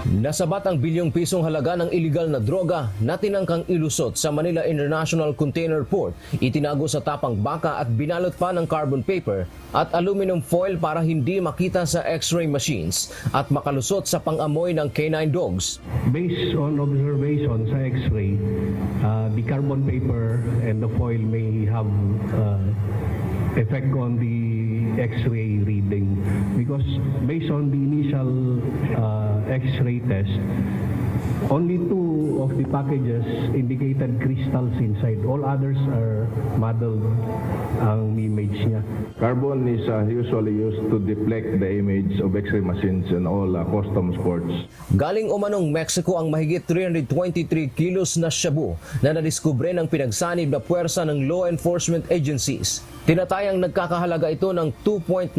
Nasabat ang bilyong pisong halaga ng iligal na droga na tinangkang ilusot sa Manila International Container Port, itinago sa tapang baka at binalot pa ng carbon paper at aluminum foil para hindi makita sa x-ray machines at makalusot sa pang-amoy ng canine dogs. Based on observation sa x-ray, the carbon paper and the foil may have effect on the x-ray reading because based on the initial x-ray test, only 2 of the packages indicated crystals inside. All others are muddled ang image niya. Carbon is usually used to deflect the image of x-ray machines in all customs ports. Galing umanong Mexico ang mahigit 323 kilos na shabu na nadiskubre ng pinagsanib na puwersa ng law enforcement agencies. Tinatayang nagkakahalaga ito ng 2.19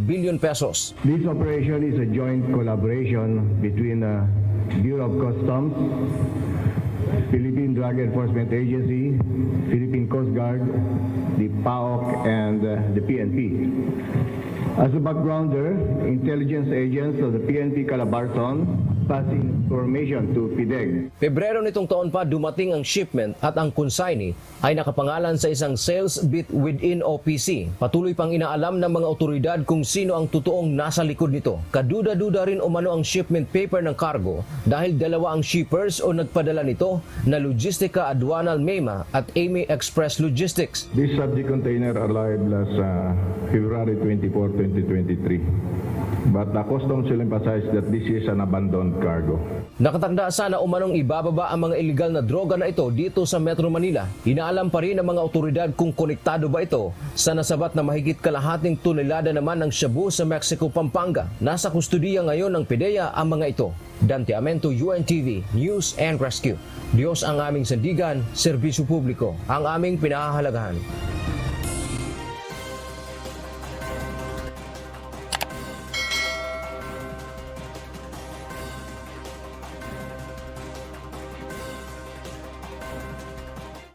billion pesos. This operation is a joint collaboration between Bureau of Customs, Philippine Drug Enforcement Agency, Philippine Coast Guard, the PAOK, and the PNP. As a backgrounder, intelligence agents of the PNP Calabarzon passing information to PIDEG. Pebrero nitong taon pa dumating ang shipment at ang consignee ay nakapangalan sa isang sales bit within OPC. Patuloy pang inaalam ng mga otoridad kung sino ang totoong nasa likod nito. Kaduda-duda rin umano ang shipment paper ng cargo dahil dalawa ang shippers o nagpadala nito na Logistica Aduanal Mema at Amy Express Logistics. This subject container arrived last February 24, 2023. But the customs will emphasize that this is an abandoned cargo. Nakatanda sana umanong ibababa ang mga iligal na droga na ito dito sa Metro Manila. Inaalam pa rin ng mga otoridad kung konektado ba ito sa nasabat na mahigit kalahating tonelada naman ng shabu sa Mexico, Pampanga. Nasa kustudiya ngayon ng PIDEA ang mga ito. Dante Amento, UNTV, News and Rescue. Diyos ang aming sandigan, serbisyo publiko ang aming pinahahalagahan.